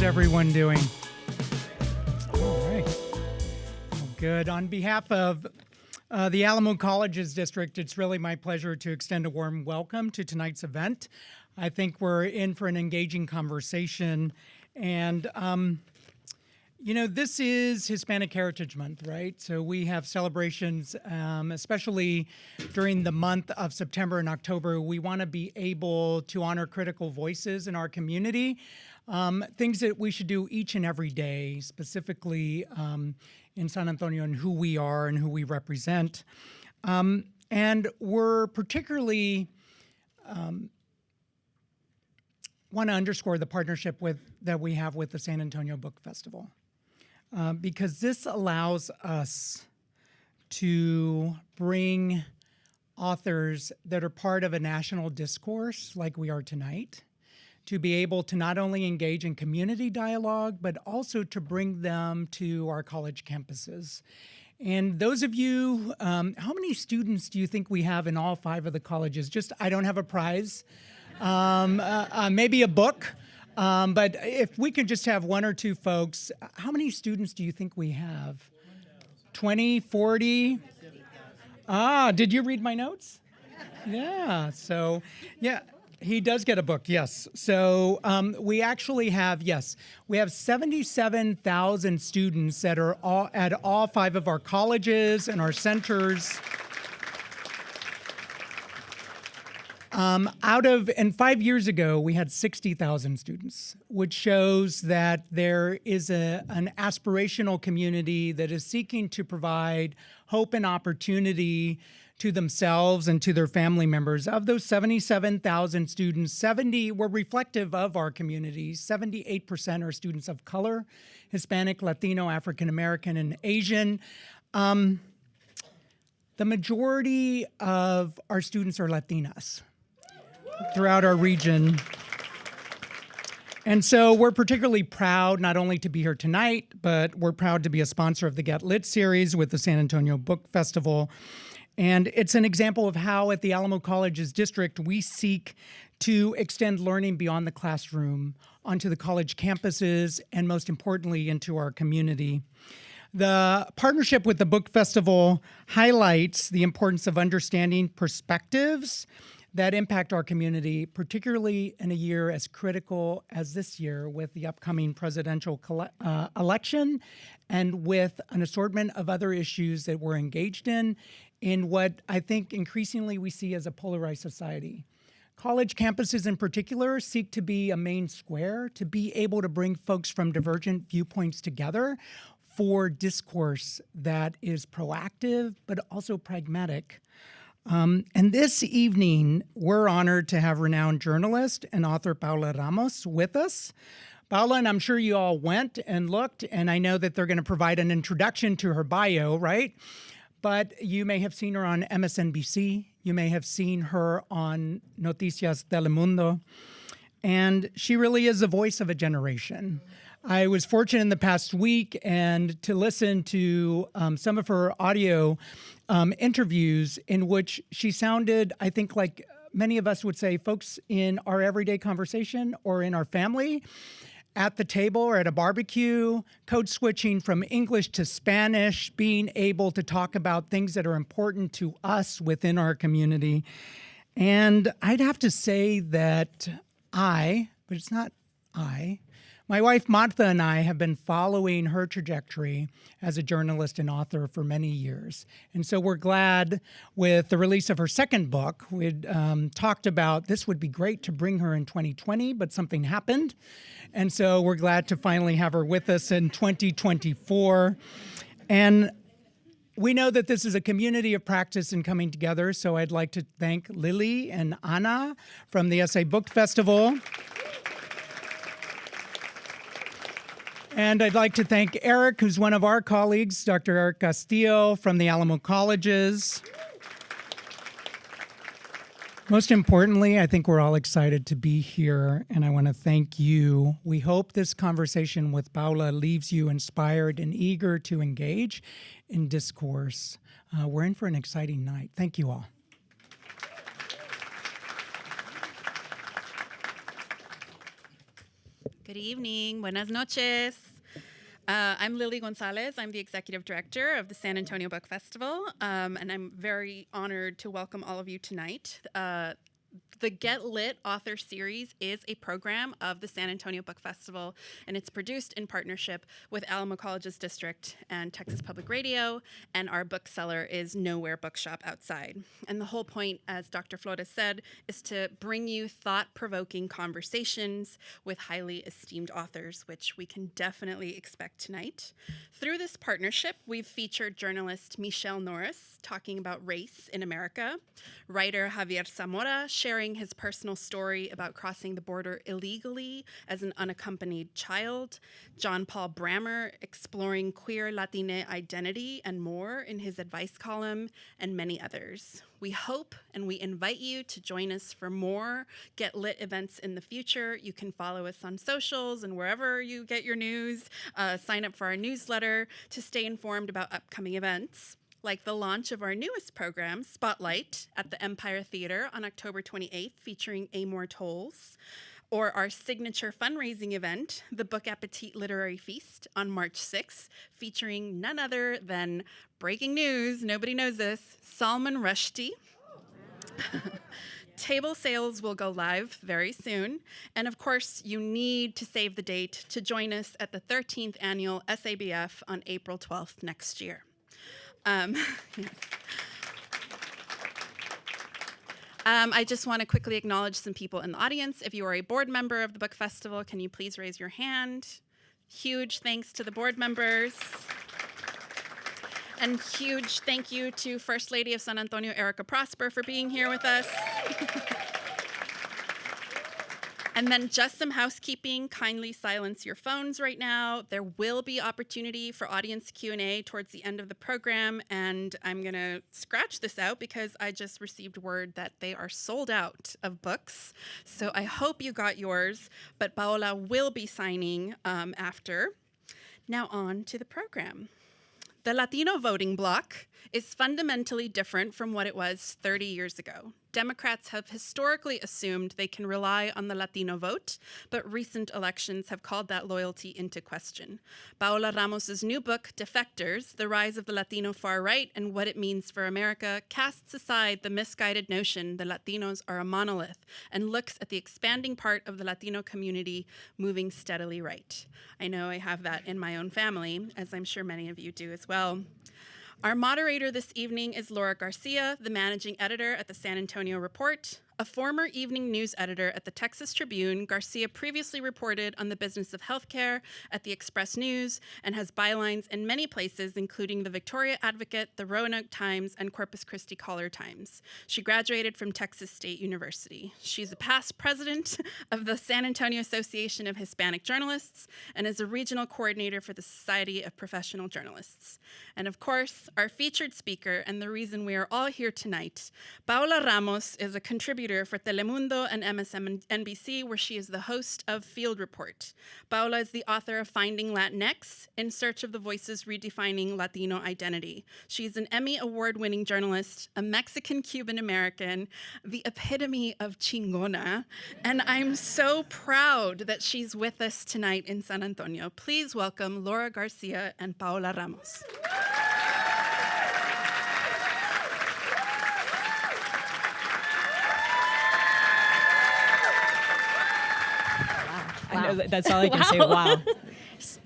everyone doing? All right. Well, good. On behalf of the Alamo Colleges District, it's really my pleasure to extend a warm welcome to tonight's event. I think we're in for an engaging conversation. And, you know, this is Hispanic Heritage Month, right? So we have celebrations, especially during the month of September and October. We want to be able to honor critical voices in our community, things that we should do each and every day, specifically in San Antonio and who we are and who we represent. And we're particularly want to underscore the partnership that we have with the San Antonio Book Festival. Because this allows us to bring authors that are part of a national discourse like we are tonight, to be able to not only engage in community dialogue, but also to bring them to our college campuses. And those of you, how many students do you think we have in all 5 of the colleges? Just, I don't have a prize, maybe a book. But if we could just have 1 or 2 folks, how many students do you think we have? 20, 40? Did you read my notes? Yeah, so, yeah, he does get a book, yes. So we actually have, we have 77,000 students that are at all 5 of our colleges and our centers. And 5 years ago, we had 60,000 students, which shows that there is an aspirational community that is seeking to provide hope and opportunity to themselves and to their family members. Of those 77,000 students, 70 were reflective of our community. 78% are students of color, Hispanic, Latino, African American, and Asian. The majority of our students are Latinas throughout our region. And so we're particularly proud not only to be here tonight, but we're proud to be a sponsor of the Get Lit series with the San Antonio Book Festival. And it's an example of how at the Alamo Colleges District, we seek to extend learning beyond the classroom onto the college campuses and most importantly into our community. The partnership with the book festival highlights the importance of understanding perspectives that impact our community, particularly in a year as critical as this year with the upcoming presidential election and with an assortment of other issues that we're engaged in what I think increasingly we see as a polarized society. College campuses in particular seek to be a main square, to be able to bring folks from divergent viewpoints together for discourse that is proactive, but also pragmatic. And this evening, we're honored to have renowned journalist and author Paola Ramos with us. Paola, and I'm sure you all went and looked, and I know that they're going to provide an introduction to her bio, right? But you may have seen her on MSNBC. You may have seen her on Noticias Telemundo. And she really is the voice of a generation. I was fortunate in the past week and to listen to some of her audio interviews in which she sounded, I think, like many of us would say, folks in our everyday conversation or in our family at the table or at a barbecue, code switching from English to Spanish, being able to talk about things that are important to us within our community. And I'd have to say that but it's not my wife Martha and I have been following her trajectory as a journalist and author for many years. And so we're glad with the release of her second book, we'd talked about this would be great to bring her in 2020, but something happened. And so we're glad to finally have her with us in 2024. And we know that this is a community of practice and coming together. So I'd like to thank Lily and Anna from the SA Book Festival. And I'd like to thank Eric, who's one of our colleagues, Dr. Eric Castillo from the Alamo Colleges. Most importantly, I think we're all excited to be here, and I want to thank you. We hope this conversation with Paola leaves you inspired and eager to engage in discourse. We're in for an exciting night. Thank you all. Good evening. Buenas noches. I'm Lily Gonzalez. I'm the executive director of the San Antonio Book Festival, and I'm very honored to welcome all of you tonight. The Get Lit Author Series is a program of the San Antonio Book Festival, and it's produced in partnership with Alamo College's district and Texas Public Radio, and our bookseller is Nowhere Bookshop outside. And the whole point, as Dr. Flores said, is to bring you thought-provoking conversations with highly esteemed authors, which we can definitely expect tonight. Through this partnership, we've featured journalist Michelle Norris talking about race in America, writer Javier Zamora sharing his personal story about crossing the border illegally as an unaccompanied child, John Paul Brammer exploring queer Latina identity and more in his advice column, and many others. We hope and we invite you to join us for more Get Lit events in the future. You can follow us on socials and wherever you get your news. Sign up for our newsletter to stay informed about upcoming events, like the launch of our newest program, Spotlight, at the Empire Theater on October 28th, featuring Amor Tolls, or our signature fundraising event, the Book Appetit Literary Feast, on March 6th, featuring none other than, breaking news, nobody knows this, Salman Rushdie. Table sales will go live very soon. And of course, you need to save the date to join us at the 13th annual SABF on April 12th next year. Yes. I just want to quickly acknowledge some people in the audience. If you are a board member of the Book Festival, can you please raise your hand? Huge thanks to the board members. And huge thank you to First Lady of San Antonio, Erica Prosper, for being here with us. And then just some housekeeping. Kindly silence your phones right now. There will be opportunity for audience Q&A towards the end of the program, and I'm going to scratch this out because I just received word that they are sold out of books. So I hope you got yours, but Paola will be signing after. Now on to the program. The Latino voting bloc is fundamentally different from what it was 30 years ago. Democrats have historically assumed they can rely on the Latino vote, but recent elections have called that loyalty into question. Paola Ramos' new book, Defectors, The Rise of the Latino Far Right and What It Means for America, casts aside the misguided notion that Latinos are a monolith and looks at the expanding part of the Latino community moving steadily right. I know I have that in my own family, as I'm sure many of you do as well. Our moderator this evening is Laura Garcia, the managing editor at the San Antonio Report. A former evening news editor at the Texas Tribune, Garcia previously reported on the business of healthcare at the Express News and has bylines in many places, including the Victoria Advocate, the Roanoke Times, and Corpus Christi Caller-Times. She graduated from Texas State University. She's a past president of the San Antonio Association of Hispanic Journalists and is a regional coordinator for the Society of Professional Journalists. And of course, our featured speaker and the reason we are all here tonight, Paola Ramos is a contributor for Telemundo and MSNBC, where she is the host of Field Report. Paola is the author of Finding Latinx, In Search of the Voices Redefining Latino Identity. She's an Emmy-award-winning journalist, a Mexican-Cuban-American, the epitome of chingona, and I'm so proud that she's with us tonight in San Antonio. Please welcome Laura Garcia and Paola Ramos. I know that's all I can say. Wow.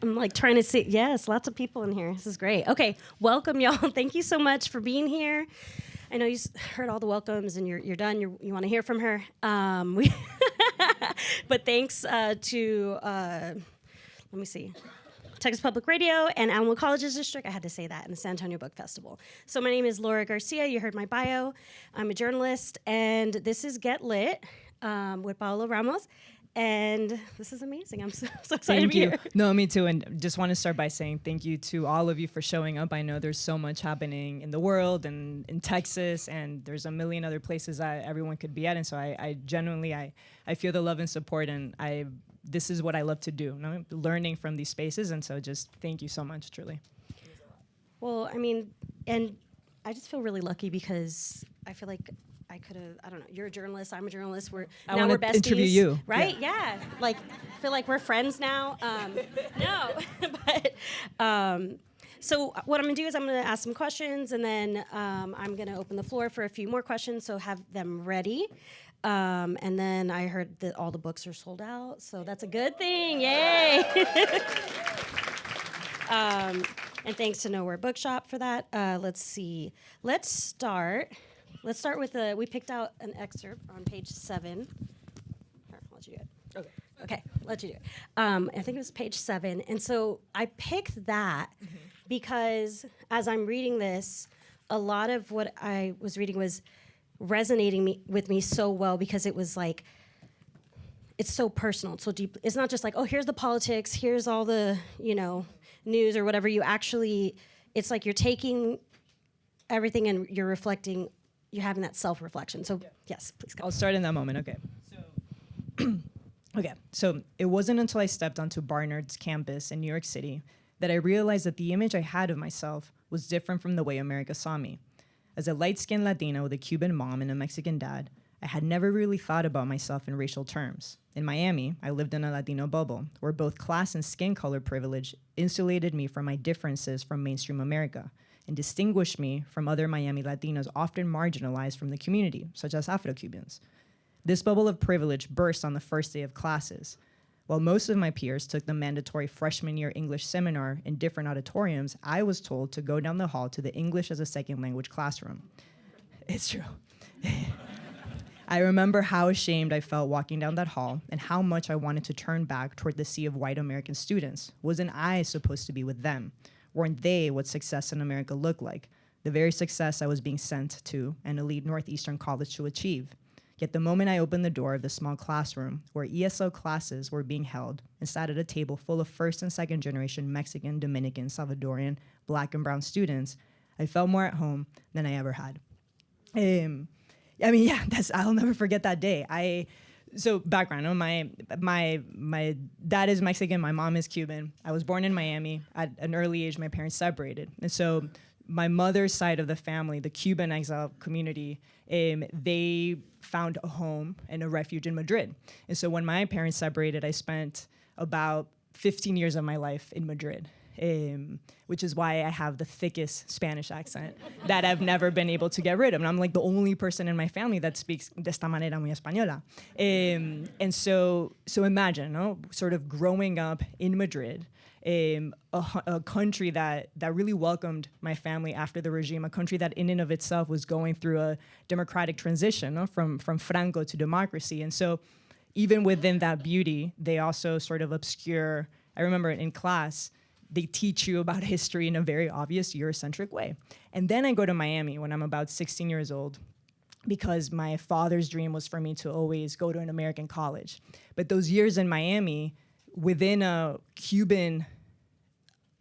I'm like trying to see. Yes, lots of people in here. This is great. Okay, welcome, y'all. Thank you so much for being here. I know you heard all the welcomes and you're done. You want to hear from her. But thanks to, let me see, Texas Public Radio and Alamo College's district. I had to say that in the San Antonio Book Festival. So my name is Laura Garcia. You heard my bio. I'm a journalist, and this is Get Lit with Paola Ramos. And this is amazing. I'm so excited to be here. No, me too. And just want to start by saying thank you to all of you for showing up. I know there's so much happening in the world and in Texas, and there's a million other places that everyone could be at. And so I genuinely feel the love and support, and this is what I love to do, learning from these spaces. And so just thank you so much, truly. Well, I mean, and I just feel really lucky because I feel like I could have, I don't know, you're a journalist, I'm a journalist, we're besties. Interview you. Right? Yeah. Like, feel like we're friends now. No, but so what I'm gonna do is I'm gonna ask some questions, and then I'm gonna open the floor for a few more questions. So have them ready. And then I heard that all the books are sold out, so that's a good thing. Yay! And thanks to Nowhere Bookshop for that. Let's see. Let's start with we picked out an excerpt on page 7. Here, I'll let you do it. Okay, let you do it. I think it was page 7. And so I picked that because as I'm reading this, a lot of what I was reading was resonating with me so well because it was like, it's so personal, it's so deep. It's not just like, oh, here's the politics, here's all the, news or whatever. You actually, it's like you're taking everything and you're reflecting, you're having that self-reflection. So yes, please go. I'll start in that moment, okay. So it wasn't until I stepped onto Barnard's campus in New York City that I realized that the image I had of myself was different from the way America saw me. As a light-skinned Latina with a Cuban mom and a Mexican dad, I had never really thought about myself in racial terms. In Miami, I lived in a Latino bubble, where both class and skin color privilege insulated me from my differences from mainstream America and distinguished me from other Miami Latinos often marginalized from the community, such as Afro-Cubans. This bubble of privilege burst on the first day of classes. While most of my peers took the mandatory freshman year English seminar in different auditoriums, I was told to go down the hall to the English as a second language classroom. It's true. I remember how ashamed I felt walking down that hall and how much I wanted to turn back toward the sea of white American students. Wasn't I supposed to be with them? Weren't they what success in America looked like? The very success I was being sent to an elite Northeastern college to achieve. Yet the moment I opened the door of the small classroom where ESL classes were being held and sat at a table full of first and second generation Mexican, Dominican, Salvadorian, Black and brown students, I felt more at home than I ever had. I'll never forget that day. So background, my dad is Mexican, my mom is Cuban. I was born in Miami. At an early age, my parents separated. And so my mother's side of the family, the Cuban exile community, they found a home and a refuge in Madrid. And so when my parents separated, I spent about 15 years of my life in Madrid. Which is why I have the thickest Spanish accent that I've never been able to get rid of. And I'm like the only person in my family that speaks de esta manera muy española. And so imagine, sort of growing up in Madrid, a country that really welcomed my family after the regime, a country that in and of itself was going through a democratic transition from Franco to democracy. And so even within that beauty, they also sort of obscure, I remember in class, they teach you about history in a very obvious Eurocentric way. And then I go to Miami when I'm about 16 years old because my father's dream was for me to always go to an American college. But those years in Miami, within a Cuban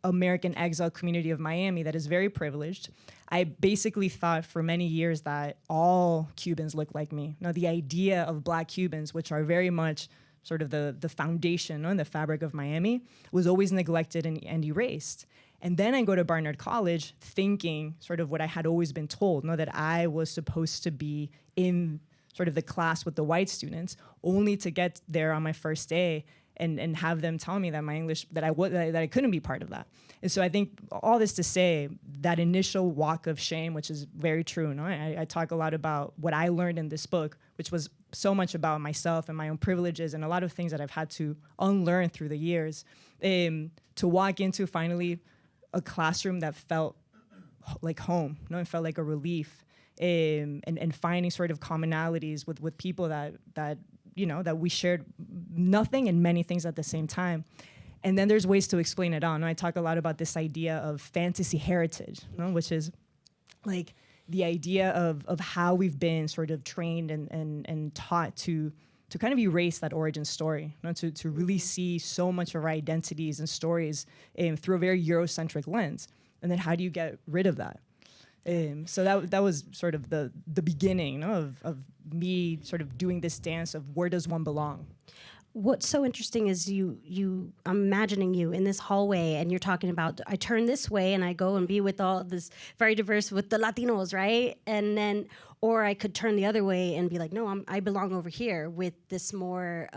American exile community of Miami that is very privileged, I basically thought for many years that all Cubans look like me. Now, the idea of Black Cubans, which are very much sort of the foundation and the fabric of Miami, was always neglected and erased. And then I go to Barnard College thinking sort of what I had always been told, that I was supposed to be in sort of the class with the white students, only to get there on my first day and have them tell me that my English, that I couldn't be part of that. And so I think all this to say that initial walk of shame, which is very true. I talk a lot about what I learned in this book, which was so much about myself and my own privileges and a lot of things that I've had to unlearn through the years, to walk into finally a classroom that felt like home, it felt like a relief, and finding sort of commonalities with people that we shared nothing and many things at the same time. And then there's ways to explain it on. I talk a lot about this idea of fantasy heritage, which is like the idea of how we've been sort of trained and taught to kind of erase that origin story, to really see so much of our identities and stories through a very Eurocentric lens. And then how do you get rid of that? So that was sort of the beginning of me sort of doing this dance of where does one belong? what's so interesting is I'm imagining you in this hallway and you're talking about, I turn this way and I go and be with all this very diverse, with the Latinos, right? And then, or I could turn the other way and be like, no, I belong over here with this more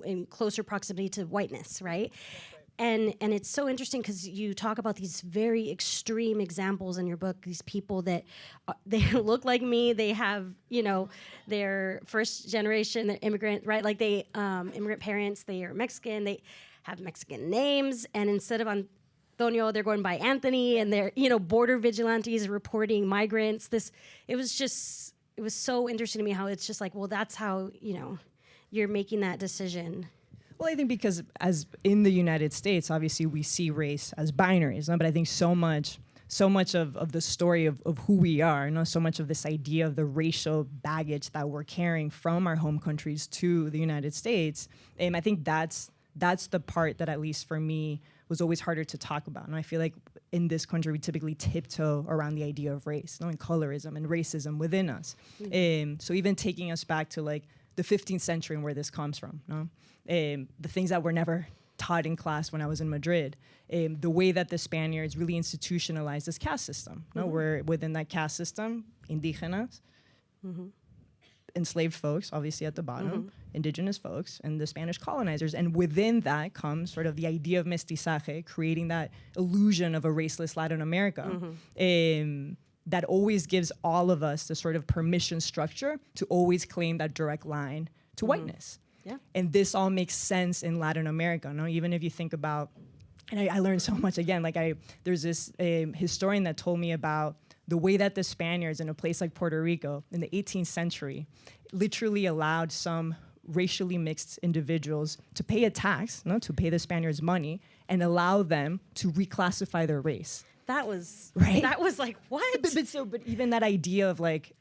in closer proximity to whiteness, right? And it's so interesting because you talk about these very extreme examples in your book, these people that they look like me, they have, they're first generation, they're immigrant, right? Like they, immigrant parents, they are Mexican, they have Mexican names, and instead of Antonio, they're going by Anthony, and they're, border vigilantes reporting migrants. It was so interesting to me how it's just like, well, that's how, you're making that decision. Well, I think because as in the United States, obviously we see race as binaries, no? But I think so much of the story of who we are, so much of this idea of the racial baggage that we're carrying from our home countries to the United States, I think that's the part that, at least for me, was always harder to talk about. And I feel like in this country, we typically tiptoe around the idea of race, and colorism and racism within us. Mm-hmm. So even taking us back to like the 15th century and where this comes from, the things that were never taught in class when I was in Madrid, the way that the Spaniards really institutionalized this caste system. Mm-hmm. Where within that caste system, indígenas, mm-hmm. enslaved folks, obviously at the bottom, mm-hmm. indigenous folks, and the Spanish colonizers. And within that comes sort of the idea of mestizaje, creating that illusion of a raceless Latin America. Mm-hmm. That always gives all of us the sort of permission structure to always claim that direct line to mm-hmm. whiteness. Yeah. And this all makes sense in Latin America, even if you think about, and I learned so much again, there's this historian that told me about the way that the Spaniards in a place like Puerto Rico in the 18th century literally allowed some racially mixed individuals to pay a tax, to pay the Spaniards money, and allow them to reclassify their race. That was right. That was like what? But even that idea of like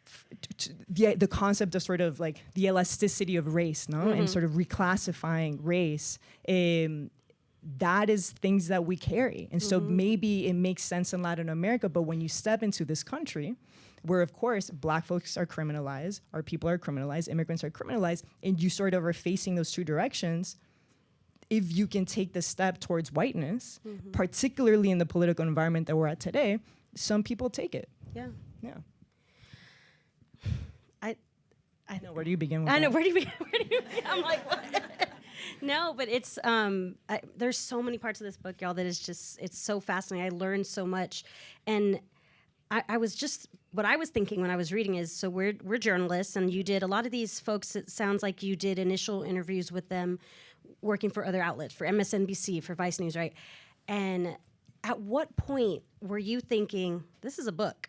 the concept of sort of like the elasticity of race, mm-hmm. and sort of reclassifying race, that is things that we carry, and mm-hmm. so maybe it makes sense in Latin America. But when you step into this country, where of course Black folks are criminalized, our people are criminalized, immigrants are criminalized, and you sort of are facing those two directions. If you can take the step towards whiteness, mm-hmm. particularly in the political environment that we're at today, some people take it. Yeah. Yeah. I know. Where do you begin with I know. that? Where do you begin? I'm like, what? No, but it's, there's so many parts of this book, y'all, that is just, it's so fascinating. I learned so much. And I was just, what I was thinking when I was reading is, so we're journalists, and you did a lot of these folks, it sounds like you did initial interviews with them working for other outlets, for MSNBC, for Vice News, right? And at what point were you thinking, this is a book?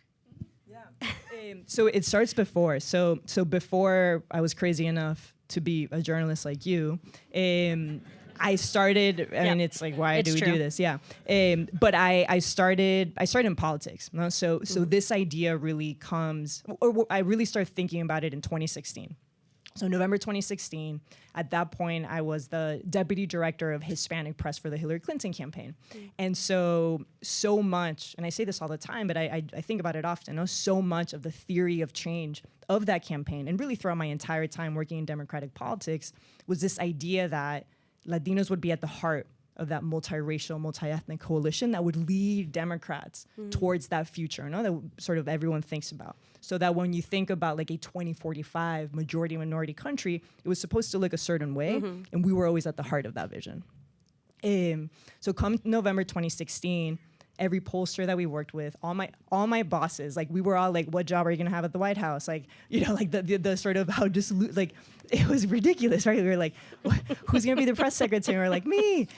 Yeah. So it starts before. So before I was crazy enough to be a journalist like you, I started, I mean, it's like, why do we do this? Yeah. But I started in politics. So this idea really comes, or I really started thinking about it in 2016. So November 2016, at that point, I was the deputy director of Hispanic press for the Hillary Clinton campaign. Mm. And so much, and I say this all the time, but I think about it often, so much of the theory of change of that campaign, and really throughout my entire time working in Democratic politics, was this idea that Latinos would be at the heart of that multiracial, multi-ethnic coalition that would lead Democrats towards that future, that sort of everyone thinks about. So that when you think about like a 2045 majority minority country, it was supposed to look a certain way, and we were always at the heart of that vision. So come November 2016, every pollster that we worked with, all my bosses, like we were all like, what job are you gonna have at the White House? Like, like the sort of how dissolute, like it was ridiculous, right? We were like, who's gonna be the press secretary? We're like, me.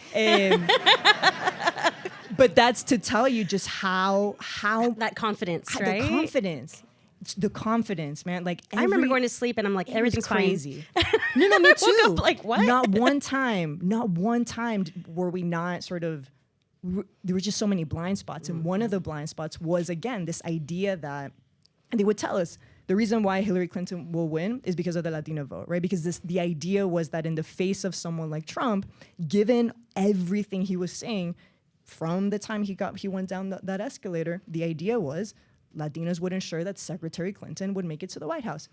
But that's to tell you just how that confidence, right? The confidence, man. Like I remember going to sleep and I'm like, everything's crazy. Fine. No, me too. Woke up like, what? Not one time were we not sort of. There were just so many blind spots, and one of the blind spots was again this idea that, and they would tell us the reason why Hillary Clinton will win is because of the Latino vote, right? Because the idea was that in the face of someone like Trump, given everything he was saying from the time he went down that escalator, the idea was Latinos would ensure that Secretary Clinton would make it to the White House.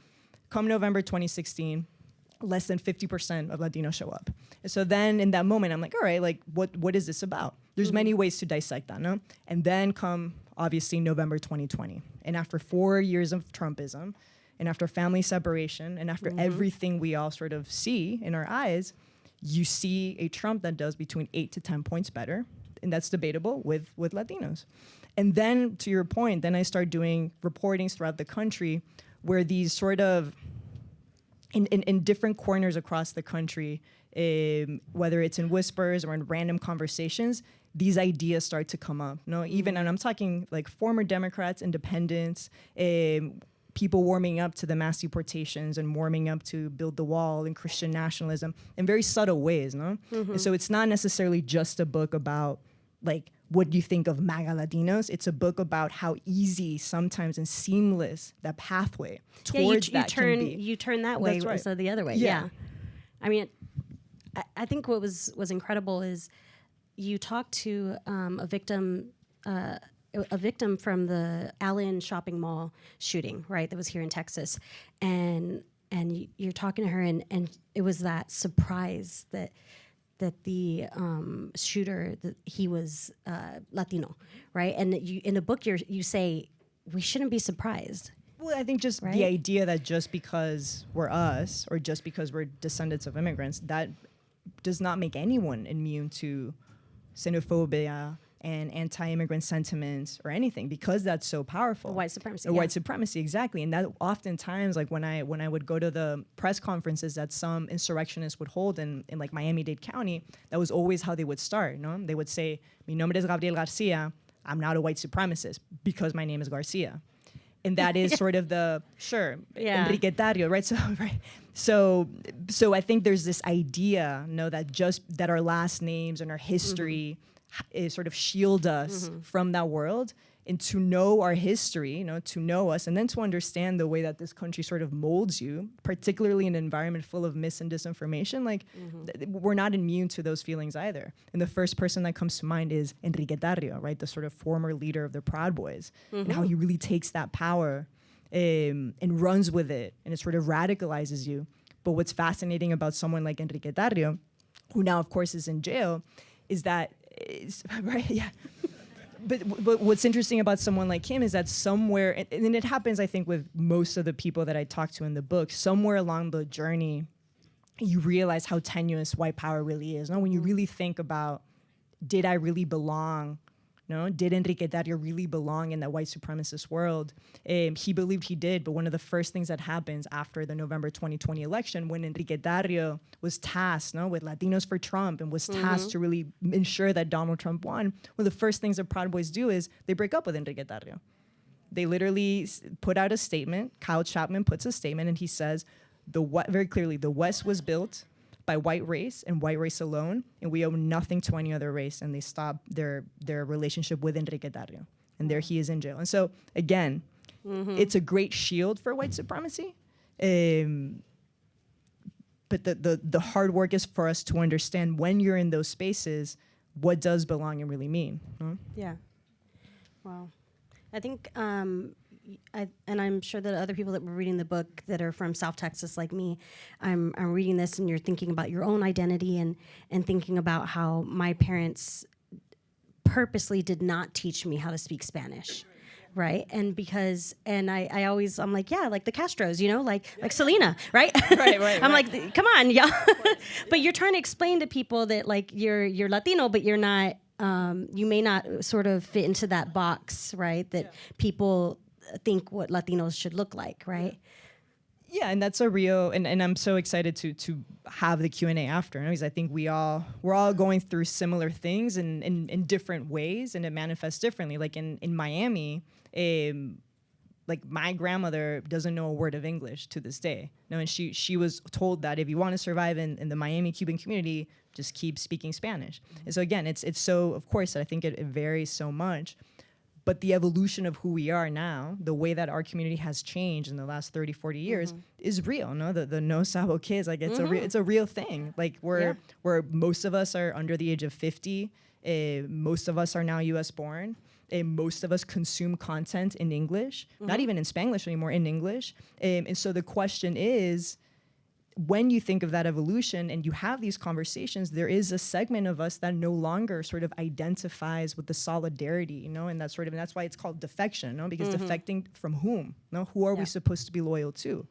Come November 2016, less than 50% of Latinos show up. And so then in that moment, I'm like, all right, like what is this about? There's many ways to dissect that, no? And then come, obviously, November 2020. And after 4 years of Trumpism, and after family separation, and after everything we all sort of see in our eyes, you see a Trump that does between 8 to 10 points better, and that's debatable with Latinos. And then, to your point, then I start doing reportings throughout the country where these sort of, in different corners across the country, whether it's in whispers or in random conversations, these ideas start to come up. No, even, and I'm talking like former Democrats, independents, people warming up to the mass deportations and warming up to build the wall and Christian nationalism in very subtle ways, no? And so it's not necessarily just a book about like, what do you think of MAGA Latinos? It's a book about how easy sometimes and seamless that pathway towards that can be. You turn that way That's right. instead of the other way. Yeah. I mean, I think what was incredible is you talked to a victim from the Allen shopping mall shooting, right? That was here in Texas, and you're talking to her, and it was that surprise that the shooter, that he was Latino, right? And that you, in the book, you say we shouldn't be surprised. Well, I think just right? the idea that just because we're us or just because we're descendants of immigrants, that does not make anyone immune to xenophobia and anti-immigrant sentiments or anything, because that's so powerful. White supremacy. White supremacy, exactly. And that oftentimes, like when I would go to the press conferences that some insurrectionists would hold in like Miami-Dade County, that was always how they would start. No, they would say, "Mi nombre es Gabriel Garcia. I'm not a white supremacist because my name is Garcia." And that is sort of the Enriquetario, right? So right. So I think there's this idea, that our last names and our history is sort of shield us from that world, and to know our history, to know us, and then to understand the way that this country sort of molds you, particularly in an environment full of mis and disinformation. Like we're not immune to those feelings either. And the first person that comes to mind is Enriquetario, right? The sort of former leader of the Proud Boys, and how he really takes that power and runs with it, and it sort of radicalizes you. But what's fascinating about someone like Enriquetario, who now of course is in jail, is that right, yeah. But what's interesting about someone like him is that somewhere, and it happens, I think, with most of the people that I talk to in the book, somewhere along the journey, you realize how tenuous white power really is. No, when you really think about, did I really belong? No, did Enriquetario really belong in that white supremacist world? He believed he did, but one of the first things that happens after the November 2020 election, when Enriquetario was tasked with Latinos for Trump and was tasked to really ensure that Donald Trump won, one of the first things that Proud Boys do is they break up with Enriquetario. They literally put out a statement. Kyle Chapman puts a statement, and he says, very clearly, the West was built by white race and white race alone, and we owe nothing to any other race, and they stop their relationship with Enriquetario, and there he is in jail. And so, again, it's a great shield for white supremacy, but the hard work is for us to understand, when you're in those spaces, what does belonging really mean? Yeah. Wow. I think, and I'm sure that other people that were reading the book that are from South Texas like me, I'm reading this, and you're thinking about your own identity and thinking about how my parents purposely did not teach me how to speak Spanish. Right. And I always, I'm like, yeah, like the Castros, like Selena. Right. Right. I'm like, come on, y'all. But you're trying to explain to people that like you're Latino, but you're not, you may not sort of fit into that box. Right. That people think what Latinos should look like, right? Yeah, and that's a real, and I'm so excited to have the Q&A after, because I think we're all going through similar things in different ways, and it manifests differently. Like in Miami, like my grandmother doesn't know a word of English to this day. And she was told that if you want to survive in the Miami Cuban community, just keep speaking Spanish. And so again, it's so, of course, I think it varies so much. But the evolution of who we are now, the way that our community has changed in the last 30, 40 years is real. No, the no sabo kids, like it's a real thing. Like where most of us are under the age of 50, most of us are now U.S. born. Most of us consume content in English, not even in Spanglish anymore, in English. And so the question is, when you think of that evolution and you have these conversations, there is a segment of us that no longer sort of identifies with the solidarity, and that's why it's called defection, because defecting from whom? Who are we supposed to be loyal to?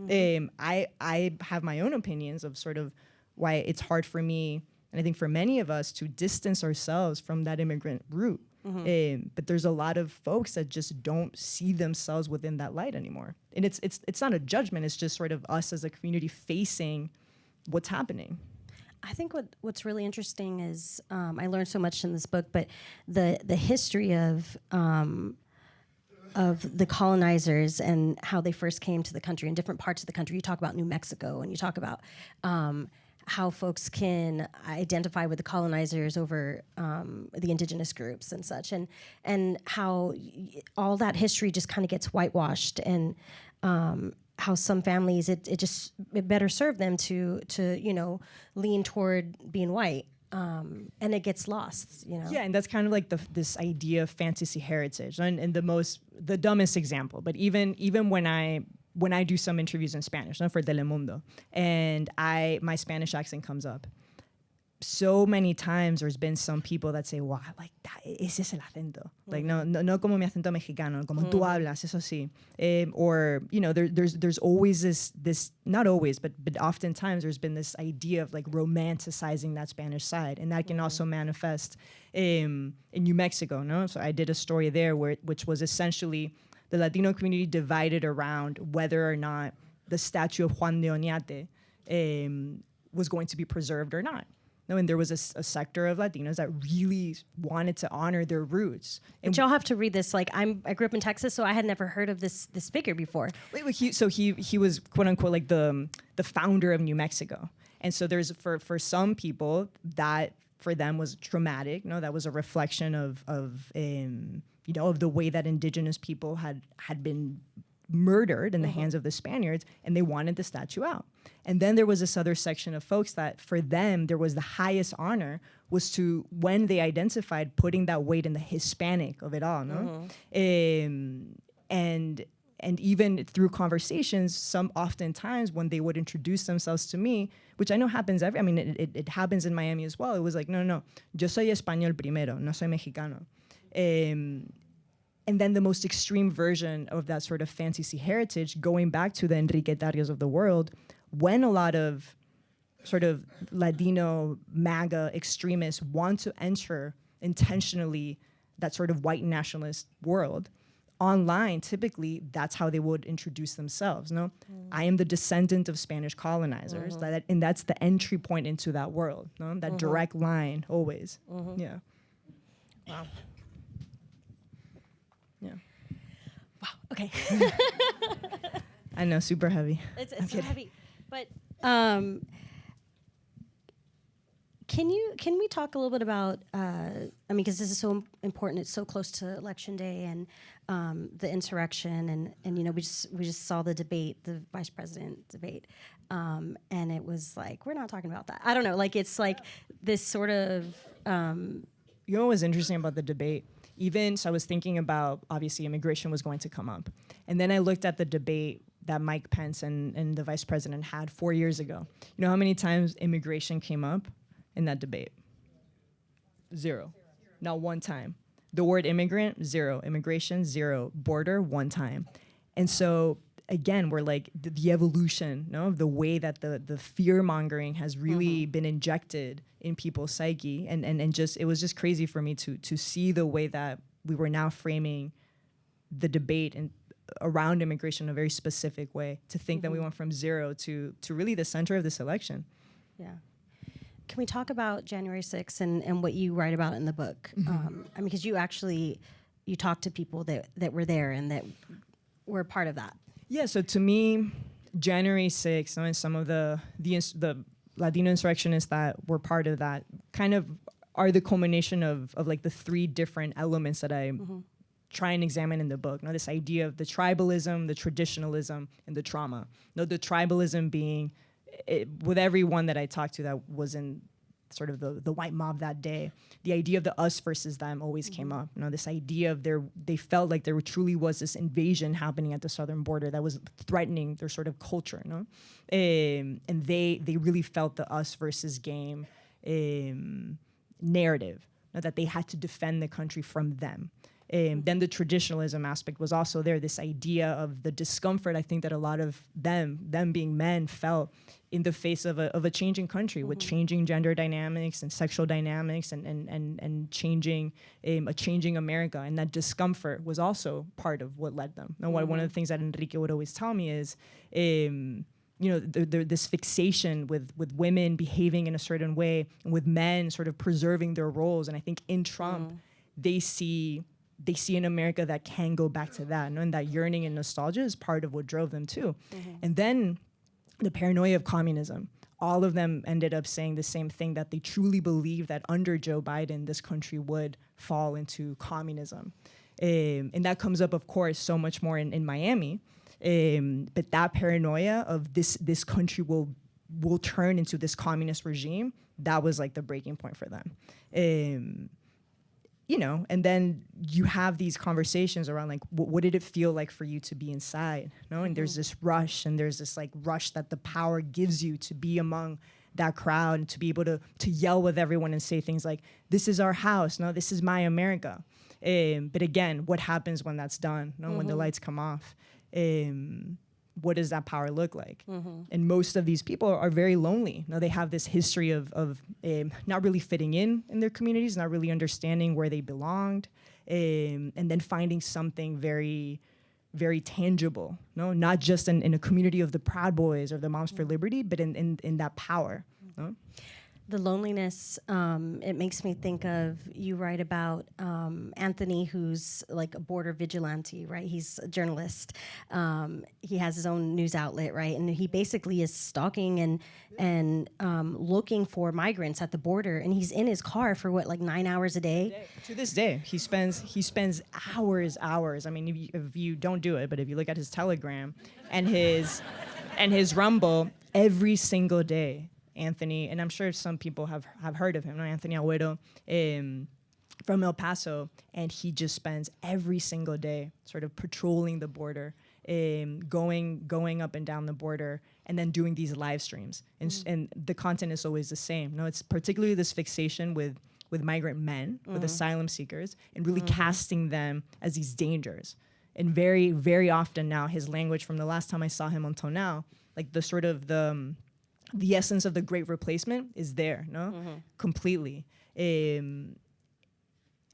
I have my own opinions of sort of why it's hard for me, and I think for many of us, to distance ourselves from that immigrant root. But there's a lot of folks that just don't see themselves within that light anymore. And it's not a judgment, it's just sort of us as a community facing what's happening. I think what's really interesting is I learned so much in this book, but the history of the colonizers and how they first came to the country in different parts of the country. You talk about New Mexico, and you talk about how folks can identify with the colonizers over the indigenous groups and such, and how all that history just kind of gets whitewashed, and how some families it better serve them to lean toward being white, and it gets lost. Yeah, and that's kind of like this idea of fantasy heritage, and the dumbest example, but even when I do some interviews in Spanish, for Telemundo, and my Spanish accent comes up, so many times there's been some people that say, wow, like, ese es el acento. Like, no como mi acento mexicano, como tú hablas, eso sí. Or, there's always this, not always, but oftentimes there's been this idea of like romanticizing that Spanish side. And that can also manifest in New Mexico, no? So I did a story there which was essentially the Latino community divided around whether or not the statue of Juan de Oñate was going to be preserved or not. No, and there was a sector of Latinos that really wanted to honor their roots. But y'all have to read this. Like, I grew up in Texas, so I had never heard of this figure before. He was quote unquote like the founder of New Mexico, and so there's for some people that for them was traumatic. No, that was a reflection of the way that indigenous people had been murdered in the hands of the Spaniards, and they wanted the statue out. And then there was this other section of folks that for them there was the highest honor was to, when they identified, putting that weight in the Hispanic of it all, no? And even through conversations, some oftentimes when they would introduce themselves to me, which I know happens it happens in Miami as well. It was like, no, yo soy español primero, no soy mexicano. And then the most extreme version of that sort of fantasy heritage, going back to the Enriquetarios of the world, when a lot of sort of Latino MAGA extremists want to enter intentionally that sort of white nationalist world, online, typically, that's how they would introduce themselves, no? I am the descendant of Spanish colonizers, and that's the entry point into that world, no? That direct line, always, yeah. Wow. Yeah. Wow. Okay. I know, super heavy. It's so heavy, but can we talk a little bit about? Because this is so important. It's so close to Election Day and the insurrection, and we just saw the debate, the vice president debate, and it was like, we're not talking about that. I don't know. Like, it's like this sort of. You know what was interesting about the debate? So I was thinking about, obviously, immigration was going to come up. And then I looked at the debate that Mike Pence and the vice president had 4 years ago. You know how many times immigration came up in that debate? 0. Not one time. The word immigrant, 0. Immigration, 0. Border, 1 time. And so, again, we're like the evolution, of the way that the fear-mongering has really been injected in people's psyche, and just it was just crazy for me to see the way that we were now framing the debate and around immigration in a very specific way, to think that we went from 0 to really the center of this election. Yeah. Can we talk about January 6th and what you write about in the book? Because you talked to people that were there and that were a part of that. Yeah, so to me, January 6th, and some of the Latino insurrectionists that were part of that kind of are the culmination of like the 3 different elements that I try and examine in the book. This idea of the tribalism, the traditionalism, and the trauma. The tribalism being, with everyone that I talked to that was in sort of the white mob that day, the idea of the us versus them always came up. This idea of they felt like there truly was this invasion happening at the southern border that was threatening their sort of culture, and they really felt the us versus game narrative, that they had to defend the country from them. Then the traditionalism aspect was also there, this idea of the discomfort I think that a lot of them being men, felt in the face of a changing country with changing gender dynamics and sexual dynamics and changing a changing America. And that discomfort was also part of what led them. And one of the things that Enrique would always tell me is, this fixation with women behaving in a certain way and with men sort of preserving their roles. And I think in Trump, they see an America that can go back to that, and that yearning and nostalgia is part of what drove them too. And then the paranoia of communism. All of them ended up saying the same thing, that they truly believed that under Joe Biden, this country would fall into communism. And that comes up, of course, so much more in Miami. But that paranoia of this country will turn into this communist regime, that was like the breaking point for them. And then you have these conversations around like, what did it feel like for you to be inside? And there's this rush, and there's this like rush that the power gives you to be among that crowd and to be able to yell with everyone and say things like, this is our house, no, this is my America. But again, what happens when that's done? When the lights come off? What does that power look like? And most of these people are very lonely. They have this history of not really fitting in their communities, not really understanding where they belonged, and then finding something very, very tangible. Not just in a community of the Proud Boys or the Moms for Liberty, but in that power. The loneliness, it makes me think of, you write about Anthony, who's like a border vigilante, right? He's a journalist. He has his own news outlet, right? And he basically is stalking and looking for migrants at the border. And he's in his car for what, like 9 hours a day? To this day, he spends hours. I mean, if you don't do it, but if you look at his Telegram and his Rumble, every single day, Anthony, and I'm sure some people have heard of him, Anthony Agüero, from El Paso, and he just spends every single day sort of patrolling the border, going up and down the border, and then doing these live streams. And the content is always the same. It's particularly this fixation with migrant men, with asylum seekers, and really casting them as these dangers. And very, very often now, his language from the last time I saw him until now, like the sort of the essence of the Great Replacement is there, completely.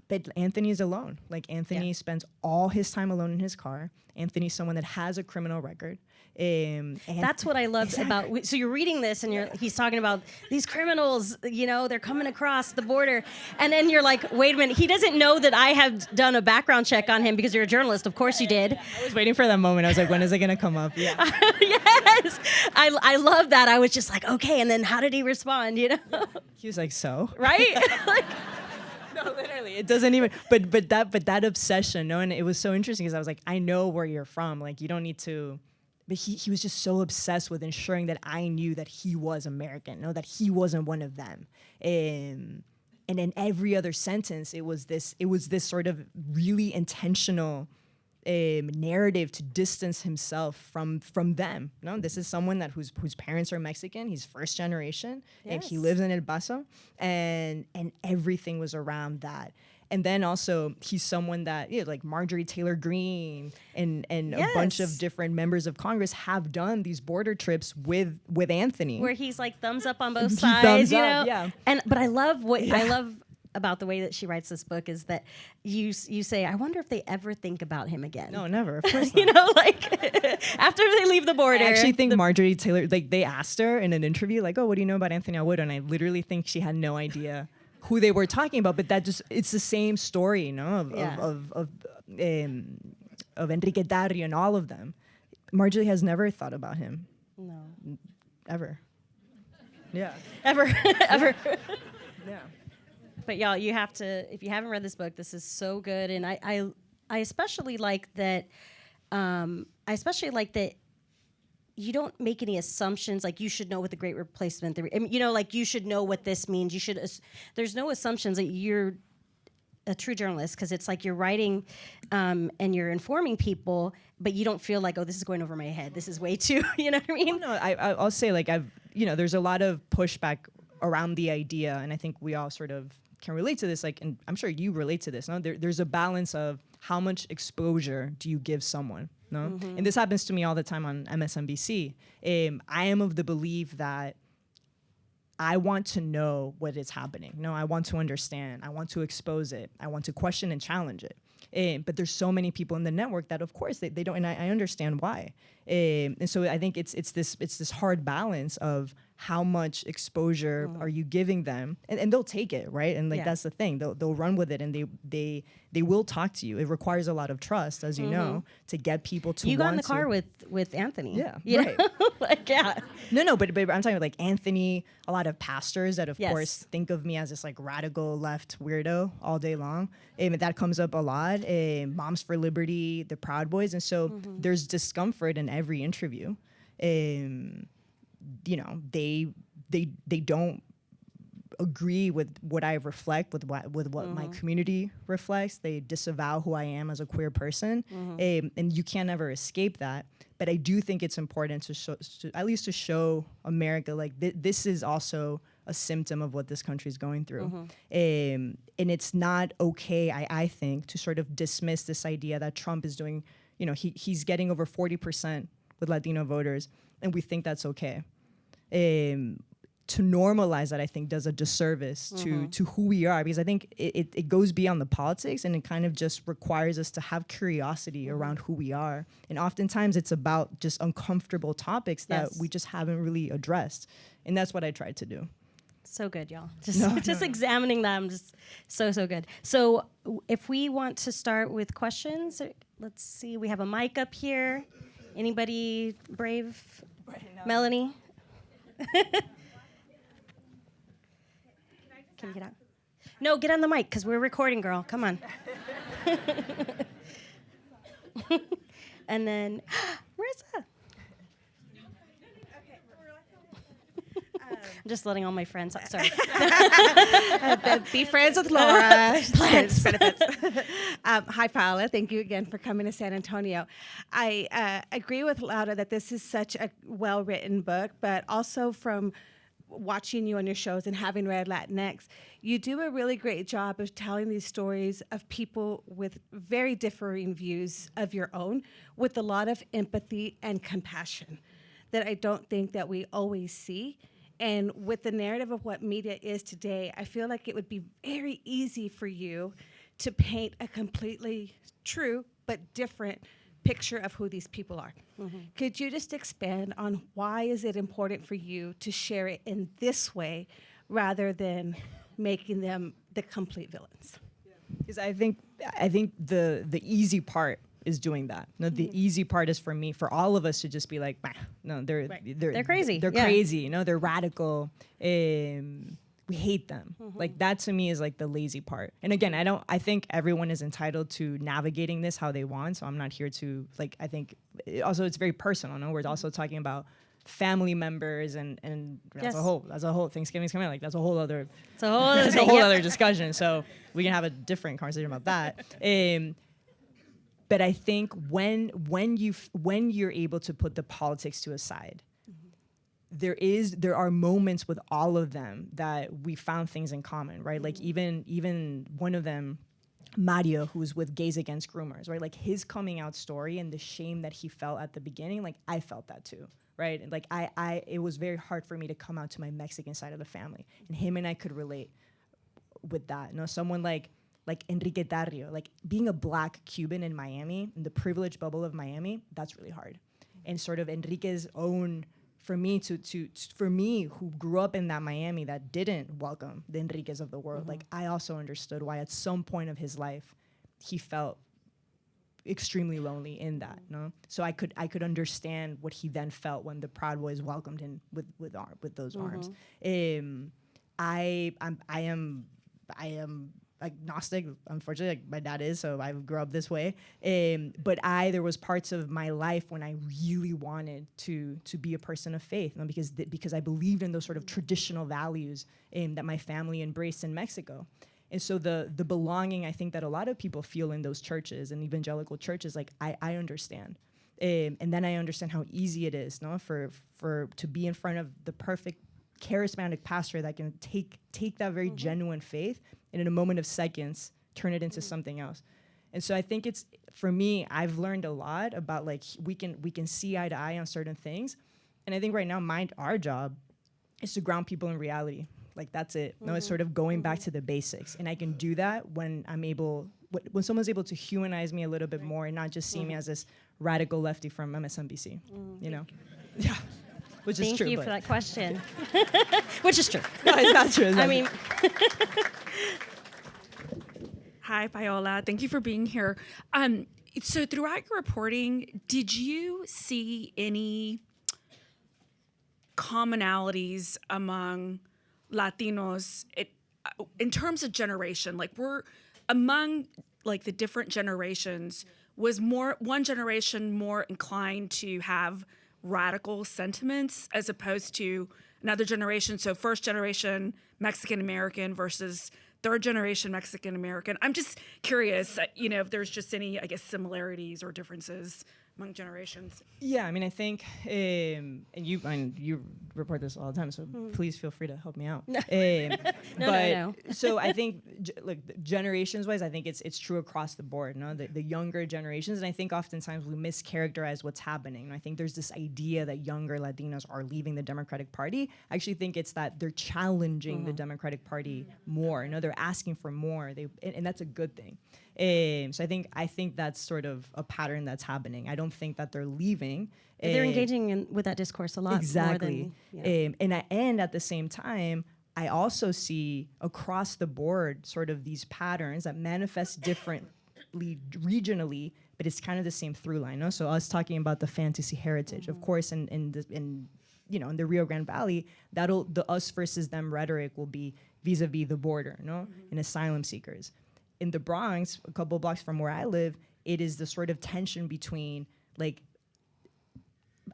But Anthony is alone. Like Anthony spends all his time alone in his car. Anthony's someone that has a criminal record. That's what I loved about. So you're reading this, and he's talking about these criminals. They're coming across the border, and then you're like, wait a minute. He doesn't know that I have done a background check on him because you're a journalist. Of course you did. I was waiting for that moment. I was like, when is it gonna come up? Yeah. Yes, I love that. I was just like, okay, and then how did he respond? He was like, so right. No, literally, it doesn't even. But that obsession, and it was so interesting because I was like, I know where you're from. Like, you don't need to. But he was just so obsessed with ensuring that I knew that he was American, that he wasn't one of them. And in every other sentence, it was this sort of really intentional narrative to distance himself from them. This is someone whose parents are Mexican. He's first generation, and he lives in El Paso, and everything was around that. And then also, he's someone that, like Marjorie Taylor Greene and a bunch of different members of Congress have done these border trips with Anthony, where he's like thumbs up on both sides, Yeah. But I love I love about the way that she writes this book is that you say, I wonder if they ever think about him again. No, never. Of course not. After they leave the border. I actually think Marjorie Taylor, like they asked her in an interview, like, oh, what do you know about Anthony Agüero? And I literally think she had no idea who they were talking about, but it's the same story, of Enrique Tarrio and all of them. Marjorie has never thought about him. No. Ever. Yeah. Ever. Yeah. But y'all, you have to, if you haven't read this book, this is so good. And I especially like that, you don't make any assumptions like you should know what the great replacement, like you should know what this means. You should, there's no assumptions that you're a true journalist, because it's like you're writing and you're informing people, but you don't feel like, oh, this is going over my head. This is way too, you know what I mean? Well, no, I'll say like there's a lot of pushback around the idea, and I think we all sort of can relate to this. Like, and I'm sure you relate to this. No, there's a balance of how much exposure do you give someone. No, and this happens to me all the time on MSNBC. I am of the belief that I want to know what is happening. No, I want to understand. I want to expose it. I want to question and challenge it. But there's so many people in the network that, of course, they don't, and I understand why. And so I think it's this hard balance of how much exposure are you giving them, and they'll take it, right? And like that's the thing, they'll run with it, and they will talk to you. It requires a lot of trust, as you know, to get people to. You got in the car with Anthony, right? Like No, but I'm talking about like Anthony, a lot of pastors that of course think of me as this like radical left weirdo all day long. That comes up a lot. Moms for Liberty, the Proud Boys, and so there's discomfort in every interview. You know, they don't agree with what I reflect, with what my community reflects. They disavow who I am as a queer person, and you can't ever escape that. But I do think it's important to show, at least to show America, like this is also a symptom of what this country is going through, and it's not okay. I think to sort of dismiss this idea that Trump is doing. You know, he's getting over 40% with Latino voters, and we think that's okay. To normalize that, I think, does a disservice to who we are, because I think it goes beyond the politics, and it kind of just requires us to have curiosity around who we are. And oftentimes it's about just uncomfortable topics that we just haven't really addressed. And that's what I tried to do. So good, y'all. Just examining them, just so good. So if we want to start with questions, let's see. We have a mic up here. Anybody brave? Melanie? Can you get out? No, get on the mic, because we're recording, girl. Come on. And then, Marissa. I'm just letting all my friends. Sorry. Be friends with Laura. Plants. Hi, Paola. Thank you again for coming to San Antonio. I agree with Laura that this is such a well-written book, but also from watching you on your shows and having read Latinx, you do a really great job of telling these stories of people with very differing views of your own, with a lot of empathy and compassion that I don't think that we always see. And with the narrative of what media is today, I feel like it would be very easy for you to paint a completely true but different picture of who these people are. Could you just expand on why is it important for you to share it in this way rather than making them the complete villains? Because I think the easy part is doing that. No, the easy part is for all of us to just be like, bah, no, they're crazy. They're crazy. You know, they're radical. We hate them. Like that to me is like the lazy part. And again, I think everyone is entitled to navigating this how they want. So I'm not here to like, I think also it's very personal. No, we're also talking about family members and that's a whole Thanksgiving's coming. Like that's a whole other other discussion. So we can have a different conversation about that. But I think when you're able to put the politics to a side, there are moments with all of them that we found things in common, right? Like even one of them, Mario, who's with Gays Against Groomers, right? Like his coming out story and the shame that he felt at the beginning, like I felt that too, right? And like it was very hard for me to come out to my Mexican side of the family, and him and I could relate with that. You know, someone like Enrique Tarrio, like being a Black Cuban in Miami, in the privileged bubble of Miami, that's really hard. And sort of Enrique's own, for me who grew up in that Miami that didn't welcome the Enriquez of the world, like I also understood why at some point of his life he felt extremely lonely in that. No, so I could understand what he then felt when the Proud Boys welcomed him with those arms. I am agnostic. Unfortunately, like my dad is, so I grew up this way. But there was parts of my life when I really wanted to be a person of faith, you know, because I believed in those sort of traditional values that my family embraced in Mexico. And so the belonging, I think, that a lot of people feel in those churches and evangelical churches, like I understand. And then I understand how easy it is, no, for to be in front of the perfect charismatic pastor that can take that very genuine faith and in a moment of seconds turn it into something else. And so I think it's, for me, I've learned a lot about like we can see eye to eye on certain things. And I think right now our job is to ground people in reality. Like that's it. No, it's sort of going back to the basics. And I can do that when when someone's able to humanize me a little bit more and not just see me as this radical lefty from MSNBC, you know? Yeah, which is true. Thank you for that question. Which is true. No, it's not true. I mean, Hi, Paola. Thank you for being here. So throughout your reporting, did you see any commonalities among Latinos in terms of generation? Like we're among like the different generations, was one generation more inclined to have radical sentiments as opposed to another generation? So first generation Mexican American versus third generation Mexican American. I'm just curious, if there's just any, I guess, similarities or differences among generations. Yeah, I mean, I think, and you report this all the time, so please feel free to help me out. No. So I think, generations-wise, I think it's true across the board. No, the younger generations, and I think oftentimes we mischaracterize what's happening. And I think there's this idea that younger Latinos are leaving the Democratic Party. I actually think it's that they're challenging the Democratic Party more. They're asking for more. And that's a good thing. So I think that's sort of a pattern that's happening. I don't think that they're leaving. they're engaging with that discourse a lot exactly. more than, and at the same time, I also see across the board sort of these patterns that manifest differently regionally, but it's kind of the same through line. No? So us talking about the fantasy heritage, of course, in the Rio Grande Valley, the us versus them rhetoric will be vis-a-vis the border, and asylum seekers. In the Bronx, a couple blocks from where I live, it is the sort of tension between like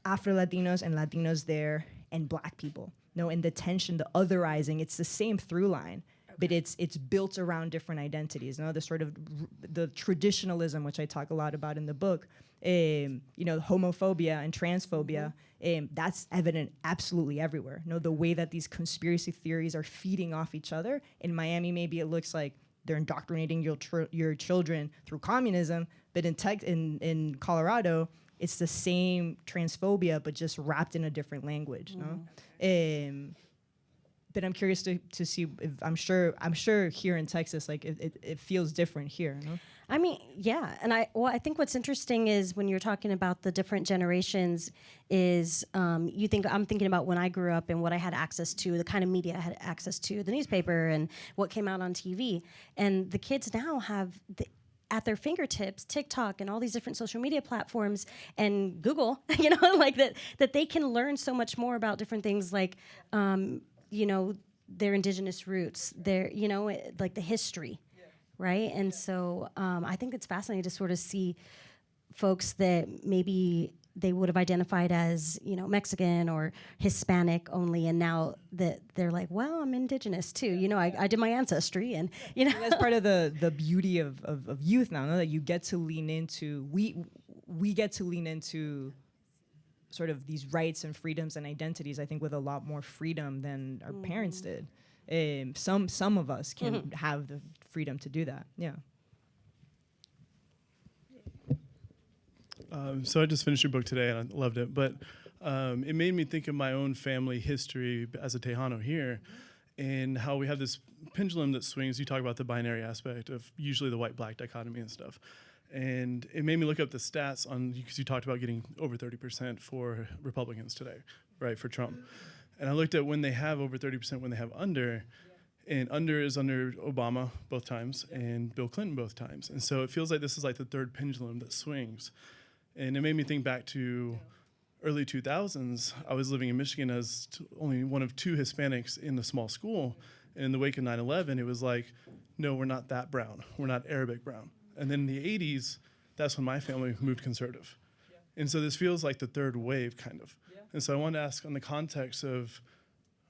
Afro-Latinos and Latinos there and Black people. And the tension, the otherizing, it's the same through line, but it's built around different identities. The sort of the traditionalism, which I talk a lot about in the book, homophobia and transphobia, that's evident absolutely everywhere. The way that these conspiracy theories are feeding off each other. In Miami, maybe it looks like they're indoctrinating your children through communism, but in Colorado, it's the same transphobia, but just wrapped in a different language. But I'm curious to see if I'm sure here in Texas, like it feels different here. No? I mean, yeah, and I think what's interesting is when you're talking about the different generations, is I'm thinking about when I grew up and what I had access to, the kind of media I had access to, the newspaper and what came out on TV, and the kids now have at their fingertips TikTok and all these different social media platforms and Google, like that they can learn so much more about different things like, their indigenous roots, their like the history. Right. And so I think it's fascinating to sort of see folks that maybe they would have identified as, Mexican or Hispanic only. And now that they're like, well, I'm indigenous, too. I did my ancestry. And, that's part of the beauty of youth now, that you get to lean into. We get to lean into sort of these rights and freedoms and identities, I think, with a lot more freedom than our parents did. Some of us can have the freedom to do that. Yeah. So I just finished your book today and I loved it, but it made me think of my own family history as a Tejano here and how we have this pendulum that swings. You talk about the binary aspect of usually the white-black dichotomy and stuff. And it made me look up the stats because you talked about getting over 30% for Republicans today, right, for Trump. And I looked at when they have over 30%, when they have under, and under is under Obama both times and Bill Clinton both times. And so it feels like this is like the third pendulum that swings. And it made me think back to early 2000s. I was living in Michigan as only one of two Hispanics in the small school. And in the wake of 9/11, it was like no, we're not that brown. We're not Arabic brown. And then in the 80s, that's when my family moved conservative. And so this feels like the third wave, kind of. And so I wanted to ask on the context of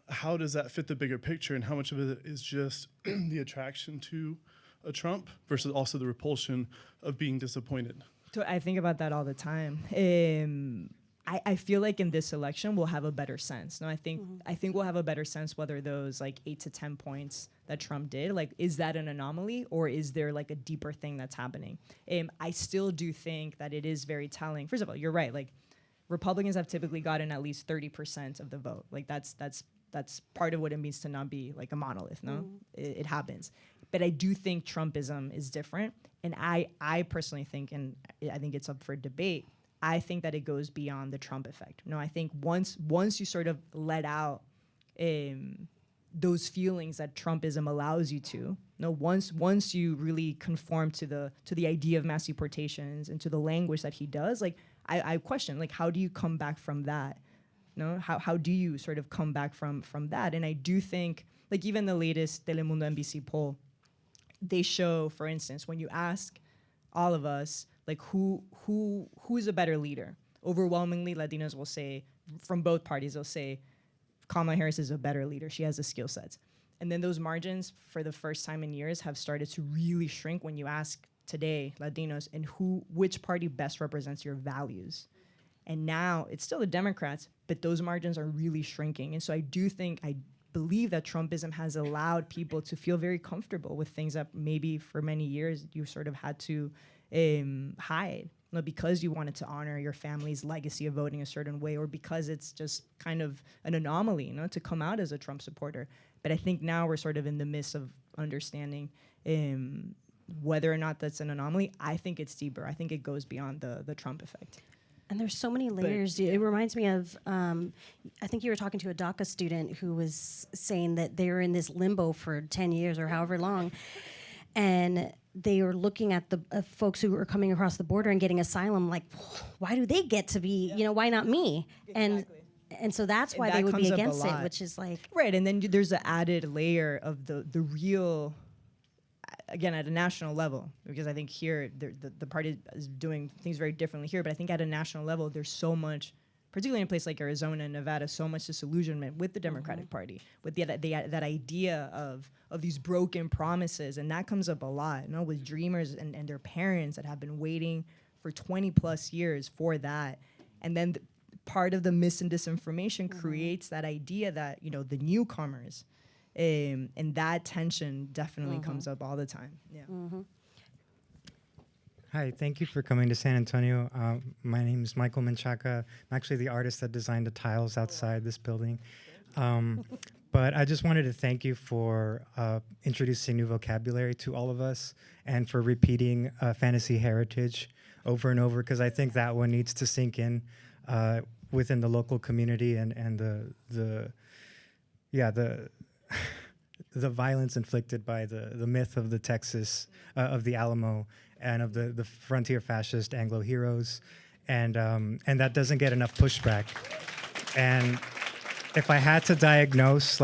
how does that fit the bigger picture, and how much of it is just the attraction to a Trump versus also the repulsion of being disappointed? So I think about that all the time. I feel like in this election we'll have a better sense. No, I think we'll have a better sense whether those like 8 to 10 points that Trump did, like, is that an anomaly or is there like a deeper thing that's happening? I still do think that it is very telling. First of all, you're right. Like, Republicans have typically gotten at least 30% of the vote. Like, that's part of what it means to not be like a monolith. No, it happens. But I do think Trumpism is different, and I personally think, and I think it's up for debate, I think that it goes beyond the Trump effect. No, I think once you sort of let out those feelings that Trumpism allows you to, no, once you really conform to the idea of mass deportations and to the language that he does, like, I question, like, how do you come back from that? No, how do you sort of come back from that? And I do think, like, even the latest Telemundo NBC poll, they show, for instance, when you ask all of us, like, who's a better leader? Overwhelmingly, Latinos will say, from both parties, they'll say Kamala Harris is a better leader. She has the skill sets. And then those margins, for the first time in years, have started to really shrink when you ask today Latinos and which party best represents your values. And now it's still the Democrats, but those margins are really shrinking. And so I believe that Trumpism has allowed people to feel very comfortable with things that maybe for many years you sort of had to hide, because you wanted to honor your family's legacy of voting a certain way, or because it's just kind of an anomaly, to come out as a Trump supporter. But I think now we're sort of in the midst of understanding whether or not that's an anomaly. I think it's deeper. I think it goes beyond the Trump effect. And there's so many layers. It reminds me of, I think you were talking to a DACA student who was saying that they were in this limbo for 10 years or however long. And they were looking at the folks who were coming across the border and getting asylum, like, why do they get to be, why not me? Exactly. And so that's why that they would be comes up a against it, lot. which is like... Right, and then there's the added layer of the real, again, at a national level, because I think here the party is doing things very differently here, but I think at a national level, there's so much, particularly in a place like Arizona and Nevada, so much disillusionment with the Democratic Party, with that idea of these broken promises, and that comes up a lot, with dreamers and their parents that have been waiting for 20 plus years for that, and then part of the mis and disinformation creates that idea that the newcomers, and that tension definitely comes up all the time. Yeah. Hi, thank you for coming to San Antonio. My name is Michael Menchaca. I'm actually the artist that designed the tiles outside this building. But I just wanted to thank you for introducing new vocabulary to all of us and for repeating fantasy heritage over and over, because I think that one needs to sink in within the local community and the violence inflicted by the myth of the Texas, of the Alamo, and of the frontier fascist Anglo heroes, and that doesn't get enough pushback. And if I had to diagnose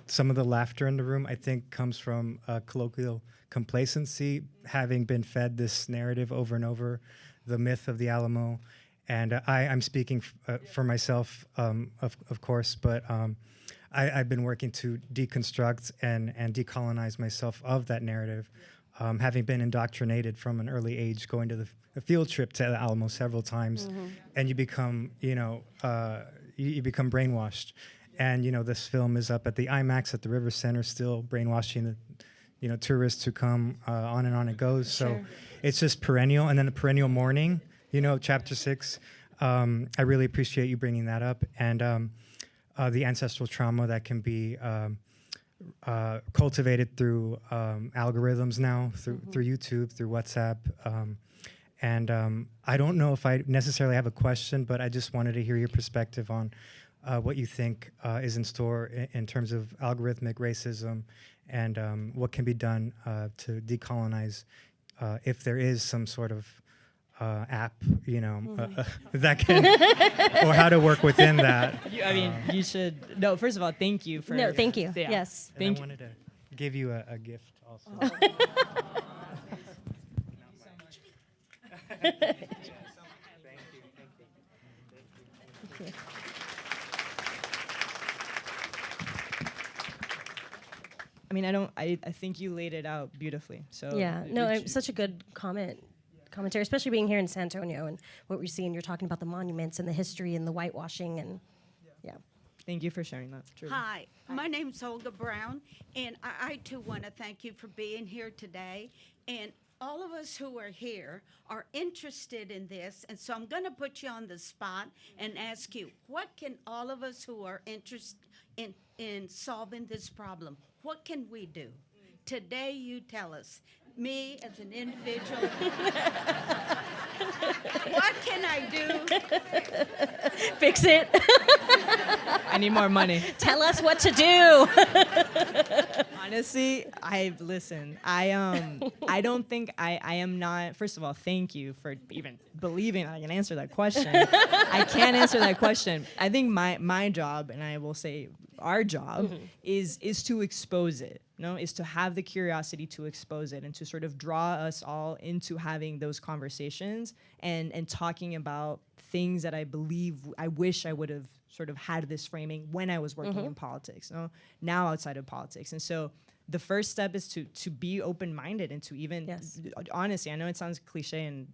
some of the laughter in the room, I think comes from colloquial complacency, having been fed this narrative over and over, the myth of the Alamo. And I'm speaking for myself, of course, but I've been working to deconstruct and decolonize myself of that narrative, having been indoctrinated from an early age, going to a field trip to the Alamo several times, and you become, you become brainwashed. And this film is up at the IMAX at the River Center, still brainwashing the tourists who come. On and on it goes. So it's just perennial, and then the perennial mourning. Chapter 6. I really appreciate you bringing that up, and the ancestral trauma that can be cultivated through algorithms now, through YouTube, through WhatsApp. And I don't know if I necessarily have a question, but I just wanted to hear your perspective on what you think is in store in terms of algorithmic racism, and what can be done to decolonize, if there is some sort of app, that can, or how to work within that. You should. No, first of all, thank you for. No, thank you. Yeah. Yes. And I wanted to give you a gift also. I mean, I think you laid it out beautifully. So Yeah, no, such a good commentary, especially being here in San Antonio and what we're seeing. You're talking about the monuments and the history and the whitewashing and yeah. Thank you for sharing that. Truly. Hi, my name's Olga Brown, and I too want to thank you for being here today. And all of us who are here are interested in this, and so I'm going to put you on the spot and ask you, what can all of us who are interested in solving this problem, what can we do? Today, you tell us. Me as an individual, what can I do? Fix it. I need more money. Tell us what to do. Honestly, I don't think I am not. First of all, thank you for even believing I can answer that question. I can't answer that question. I think my job, and I will say our job, is to expose it. Is to have the curiosity to expose it and to sort of draw us all into having those conversations and talking about things that I believe I wish I would have sort of had this framing when I was working in politics, now outside of politics. And so the first step is to be open-minded and to even, honestly, I know it sounds cliche and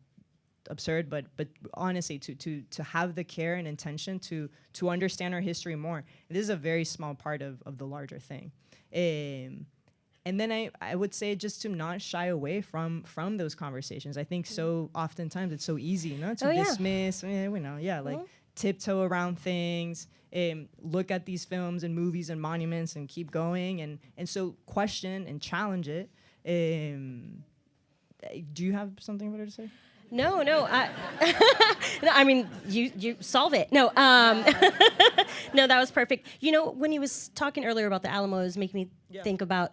absurd, but honestly, to have the care and intention to understand our history more. This is a very small part of the larger thing. And then I would say just to not shy away from those conversations. I think so oftentimes it's so easy, to dismiss, tiptoe around things, look at these films and movies and monuments and keep going. And so question and challenge it. Do you have something better to say? No. I mean, you solve it. No, no, that was perfect. When he was talking earlier about the Alamo, it was making me think about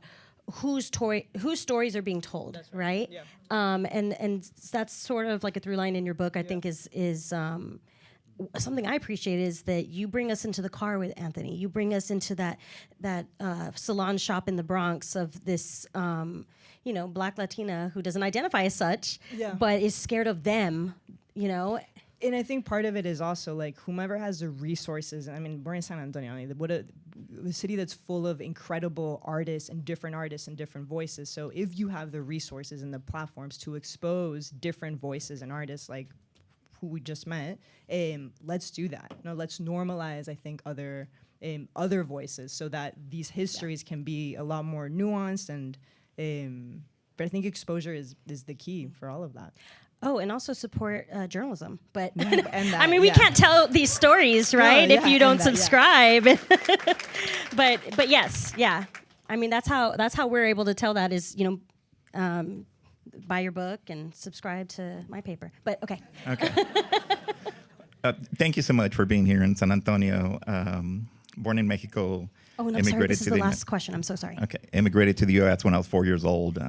whose stories are being told, that's right? Yeah. And that's sort of like a through line in your book. I think is something I appreciate is that you bring us into the car with Anthony. You bring us into that salon shop in the Bronx of this. Black Latina who doesn't identify as such, but is scared of them, And I think part of it is also like whomever has the resources. I mean, we're in San Antonio, the city that's full of incredible artists and different voices. So if you have the resources and the platforms to expose different voices and artists like who we just met, let's do that. Let's normalize, I think, other voices so that these histories can be a lot more nuanced and. But I think exposure is the key for all of that. Oh, and also support journalism. But and I mean, we can't tell these stories, right? If you don't subscribe. But yes, yeah. I mean, that's how we're able to tell that is buy your book and subscribe to my paper. But okay. Thank you so much for being here in San Antonio. Born in Mexico. Oh, no, sorry. This is the last question. I'm so sorry. Okay. Immigrated to the U.S. when I was 4 years old.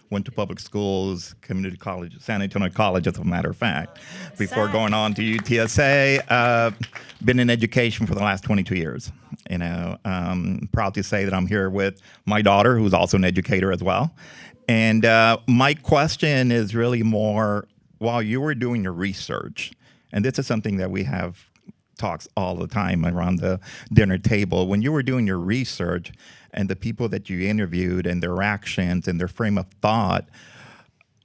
Went to public schools, community college, San Antonio College, as a matter of fact, before going on to UTSA. Been in education for the last 22 years. Proud to say that I'm here with my daughter, who's also an educator as well. And my question is really more, while you were doing your research, and this is something that we have talks all the time around the dinner table. When you were doing your research and the people that you interviewed and their actions and their frame of thought,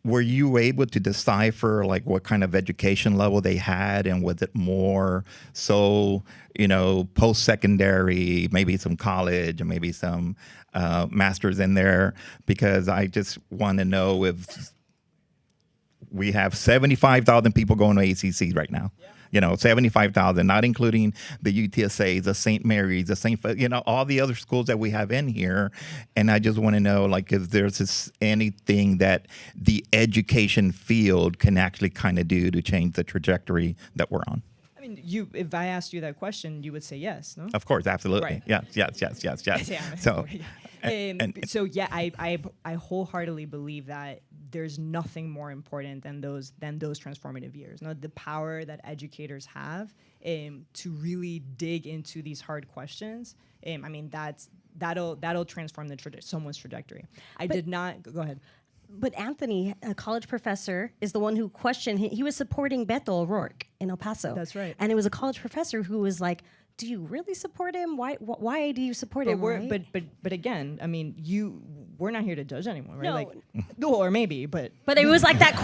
were you able to decipher like what kind of education level they had, and was it more so, post-secondary, maybe some college and maybe some masters in there? Because I just want to know if we have 75,000 people going to ACC right now. 75,000, not including the UTSAs, the St. Mary's, the St. All the other schools that we have in here. And I just want to know, like, if there's anything that the education field can actually kind of do to change the trajectory that we're on. I mean, if I asked you that question, you would say yes, no? Of course, absolutely. Right. Yes. Yeah. So, I wholeheartedly believe that there's nothing more important than those transformative years. The power that educators have to really dig into these hard questions. I mean, that'll transform someone's trajectory. I did not go ahead. But Anthony, a college professor, is the one who questioned. He was supporting Beto O'Rourke in El Paso. That's right. And it was a college professor who was like, "Do you really support him? Why do you support him?" Right? But again, I mean, we're not here to judge anyone, right? No. Like, or maybe, but But it was like that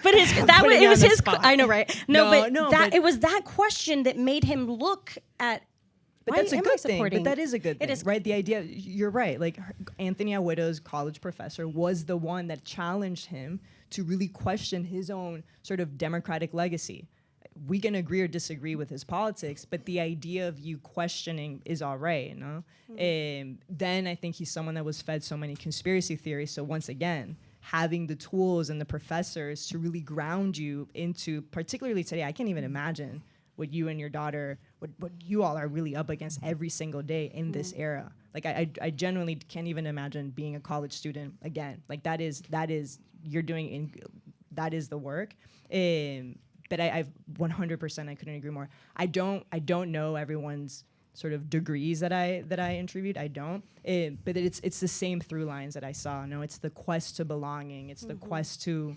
But it was his. I know, right? But it was that question that made him look at. But why that's a am I good thing. supporting? But that is a good thing, It is right? The idea, you're right. Like Anthony Aguedo's college professor was the one that challenged him to really question his own sort of democratic legacy. We can agree or disagree with his politics, but the idea of you questioning is all right, you know? Then I think he's someone that was fed so many conspiracy theories. So once again, having the tools and the professors to really ground you into, particularly today, I can't even imagine what you and your daughter, what you all are really up against every single day in this era. Like I genuinely can't even imagine being a college student again. Like that is you're doing that is the work. But I've 100%, I couldn't agree more. I don't know everyone's sort of degrees that I interviewed. I don't. But it's the same through lines that I saw. No, it's the quest to belonging. It's the quest to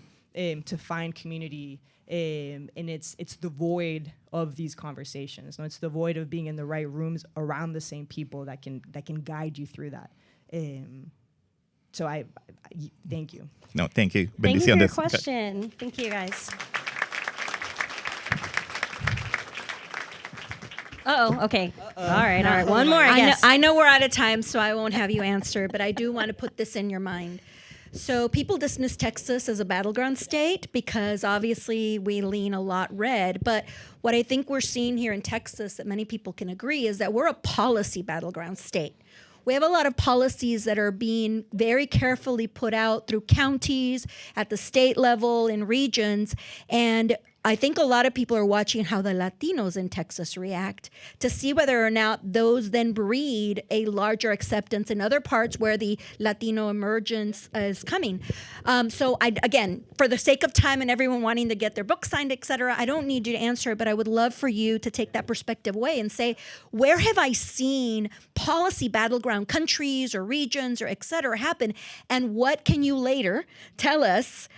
find community. And it's the void of these conversations. No, it's the void of being in the right rooms around the same people that can guide you through that. So I thank you. No, thank you. Thank you for your question. Thank you, guys. Okay. All right. One more, I guess. I know we're out of time, so I won't have you answer, but I do want to put this in your mind. So people dismiss Texas as a battleground state because obviously we lean a lot red. But what I think we're seeing here in Texas that many people can agree is that we're a policy battleground state. We have a lot of policies that are being very carefully put out through counties, at the state level, in regions. And I think a lot of people are watching how the Latinos in Texas react to see whether or not those then breed a larger acceptance in other parts where the Latino emergence is coming. So again, for the sake of time and everyone wanting to get their book signed, et cetera, I don't need you to answer it, but I would love for you to take that perspective away and say, where have I seen policy battleground countries or regions or et cetera happen? And what can you later tell us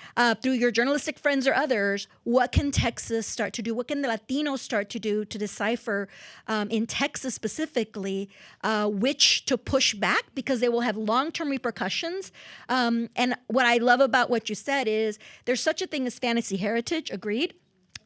through your journalistic friends or others, what can Texas start to do? What can the Latinos start to do to decipher in Texas specifically which to push back because they will have long-term repercussions? And what I love about what you said is there's such a thing as fantasy heritage, agreed,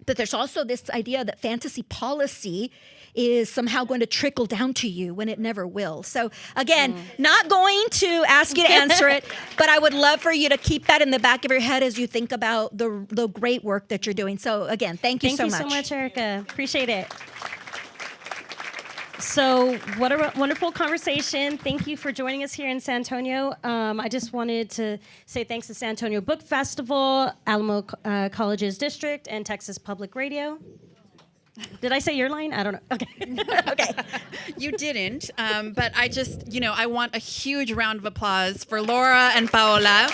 but there's also this idea that fantasy policy is somehow going to trickle down to you when it never will. So again, not going to ask you to answer it, but I would love for you to keep that in the back of your head as you think about the great work that you're doing. So again, thank you so much. Thank you so much, Erica. Appreciate it. So what a wonderful conversation. Thank you for joining us here in San Antonio. I just wanted to say thanks to San Antonio Book Festival, Alamo College's District, and Texas Public Radio. Did I say your line? I don't know. Okay. Okay. You didn't, but I just, I want a huge round of applause for Laura and Paola.